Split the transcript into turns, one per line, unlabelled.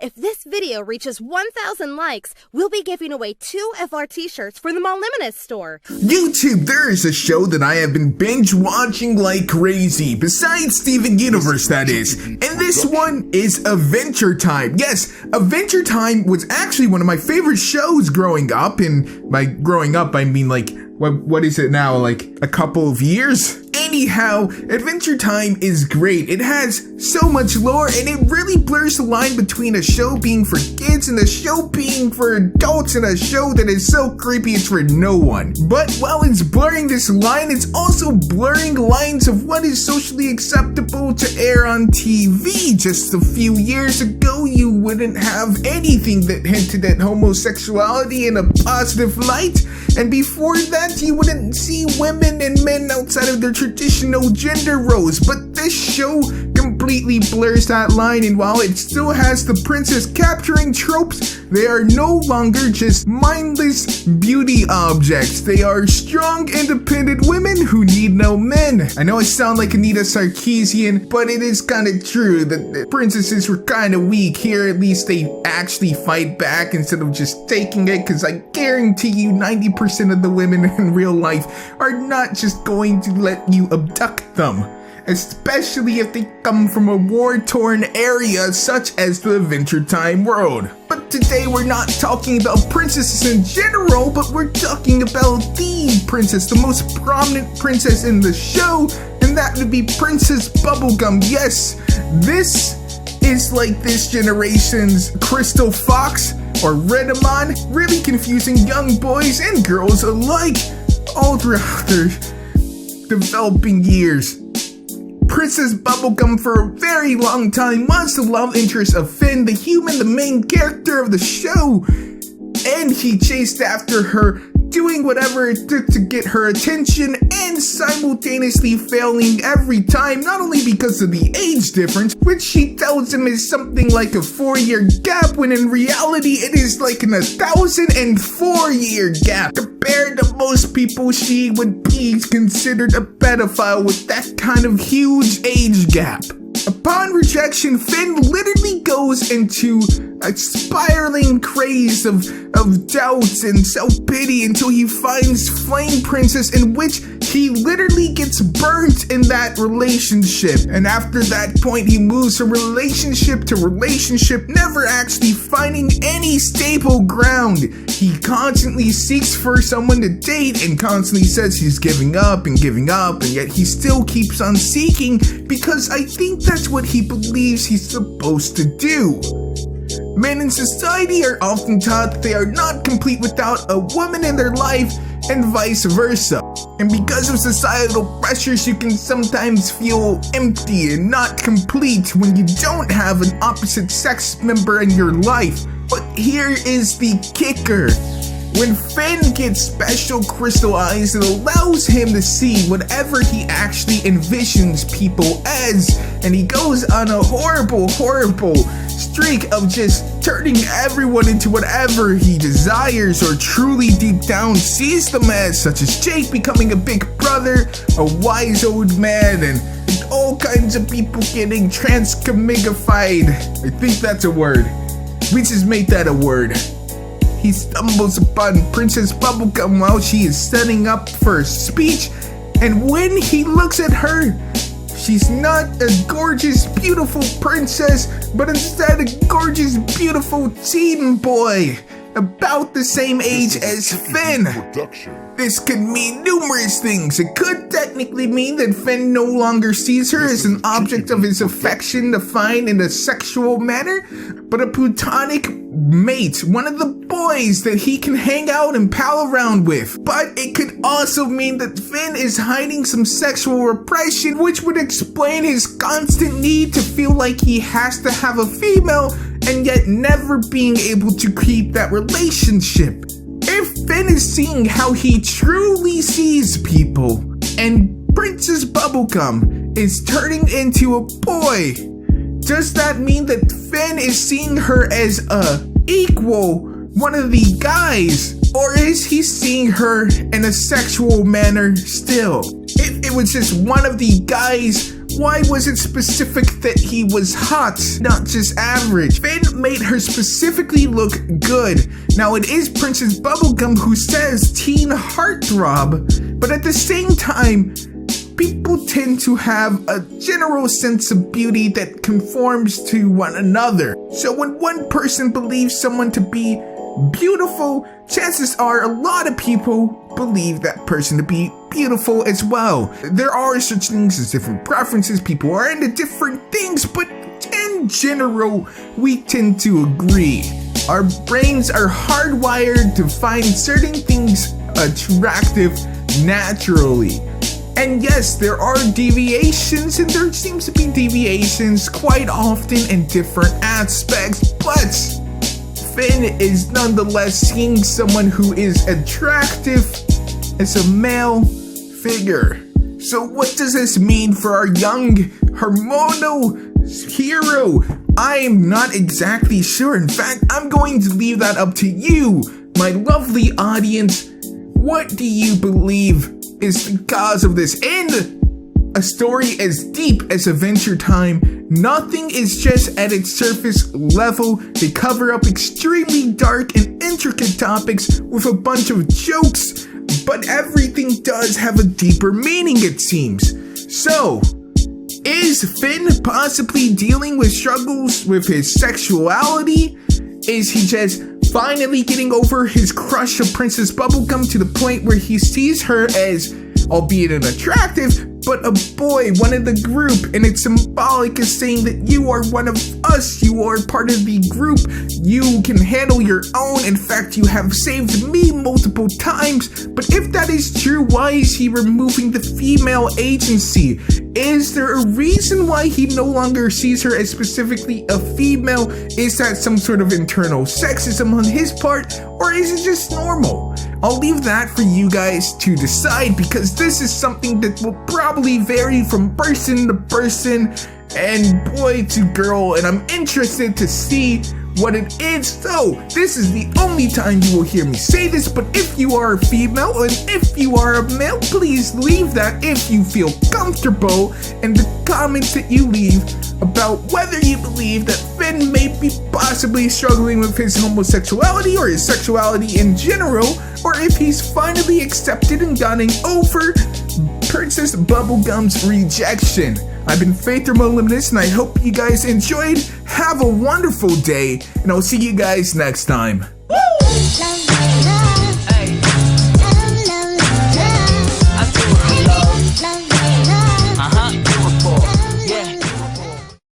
If this video reaches 1,000 likes, we'll be giving away 2 FR t-shirts from the Voluminous store.
YouTube, there is a show that I have been binge watching like crazy, besides Steven Universe, that is. And this one is Adventure Time. Yes, Adventure Time was actually one of my favorite shows growing up, and by growing up I mean like, what is it now, like a couple of years? Anyhow, Adventure Time is great. It has so much lore, and it really blurs the line between a show being for kids and a show being for adults, and a show that is so creepy it's for no one. But while it's blurring this line, it's also blurring lines of what is socially acceptable to air on TV. Just a few years ago, you wouldn't have anything that hinted at homosexuality in a positive light, and before that, you wouldn't see women and men outside of their traditional gender roles. But this show completely blurs that line, and while it still has the princess capturing tropes, they are no longer just mindless beauty objects. They are strong, independent women who need no men. I know I sound like Anita Sarkeesian, but it is kind of true that the princesses were kind of weak. Here, at least they actually fight back instead of just taking it, because I guarantee you 90% of the women in real life are not just going to let you abduct them, especially if they come from a war-torn area such as the Adventure Time world. But today we're not talking about princesses in general, but we're talking about the princess, the most prominent princess in the show, and that would be Princess Bubblegum. Yes, this is like this generation's Crystal Fox or Redamon, really confusing young boys and girls alike all throughout their developing years. Princess Bubblegum for a very long time was the love interest of Finn, the human, the main character of the show, and he chased after her, doing whatever it took to get her attention, and simultaneously failing every time, not only because of the age difference, which she tells him is something like a 4-year gap, when in reality it is like an 1,004-year gap. Compared to most people, she would be considered a pedophile with that kind of huge age gap. Upon rejection, Finn literally goes into a spiraling craze of doubts and self-pity until he finds Flame Princess, in which he literally gets burnt in that relationship. And after that point, he moves from relationship to relationship, never actually finding any stable ground. He constantly seeks for someone to date and constantly says he's giving up, and yet he still keeps on seeking because I think that's what he believes he's supposed to do. Men in society are often taught that they are not complete without a woman in their life, and vice versa. And because of societal pressures, you can sometimes feel empty and not complete when you don't have an opposite sex member in your life. But here is the kicker. When Finn gets special crystal eyes, it allows him to see whatever he actually envisions people as, and he goes on a horrible streak of just turning everyone into whatever he desires or truly deep down sees them as, such as Jake becoming a big brother, a wise old man, and all kinds of people getting transcommigified. I think that's a word. We just made that a word. He stumbles upon Princess Bubblegum while she is setting up for a speech, and when he looks at her, she's not a gorgeous, beautiful princess, but instead a gorgeous, beautiful teen boy, about the same age as Finn. This could mean numerous things. It could technically mean that Finn no longer sees her as an object of his affection defined in a sexual manner, but a platonic mate, one of the boys that he can hang out and pal around with. But it could also mean that Finn is hiding some sexual repression, which would explain his constant need to feel like he has to have a female and yet never being able to keep that relationship. If Finn is seeing how he truly sees people, and Princess Bubblegum is turning into a boy, does that mean that Finn is seeing her as a equal, one of the guys, or is he seeing her in a sexual manner still? If it was just one of the guys, Why was it specific that he was hot, not just average? Finn made her specifically look good. Now it is Princess Bubblegum who says teen heartthrob, but at the same time, people tend to have a general sense of beauty that conforms to one another. So when one person believes someone to be beautiful, chances are a lot of people believe that person to be beautiful as well. There are such things as different preferences, people are into different things, but in general, we tend to agree. Our brains are hardwired to find certain things attractive naturally. And yes, there are deviations, and there seems to be deviations quite often in different aspects, but Finn is nonetheless seeing someone who is attractive as a male figure. So what does this mean for our young hormonal hero? I'm not exactly sure. In fact, I'm going to leave that up to you, my lovely audience. What do you believe is the cause of this? In a story as deep as Adventure Time, nothing is just at its surface level. They cover up extremely dark and intricate topics with a bunch of jokes, but everything does have a deeper meaning, it seems. So, is Finn possibly dealing with struggles with his sexuality? Is he just finally getting over his crush of Princess Bubblegum to the point where he sees her as, albeit an attractive, but a boy, one of the group, and it's symbolic as saying that you are one of us, you are part of the group, you can handle your own, in fact you have saved me multiple times. But if that is true, why is he removing the female agency? Is there a reason why he no longer sees her as specifically a female? Is that some sort of internal sexism on his part, or is it just normal? I'll leave that for you guys to decide, because this is something that will probably vary from person to person and boy to girl, and I'm interested to see what it is. So this is the only time you will hear me say this, but if you are a female and if you are a male, please leave that, if you feel comfortable, in the comments that you leave about whether you believe that Finn may be possibly struggling with his homosexuality or his sexuality in general, or if he's finally accepted and gotten over Princess Bubblegum's rejection. I've been Faith Thermoluminous, and I hope you guys enjoyed. Have a wonderful day, and I'll see you guys next time.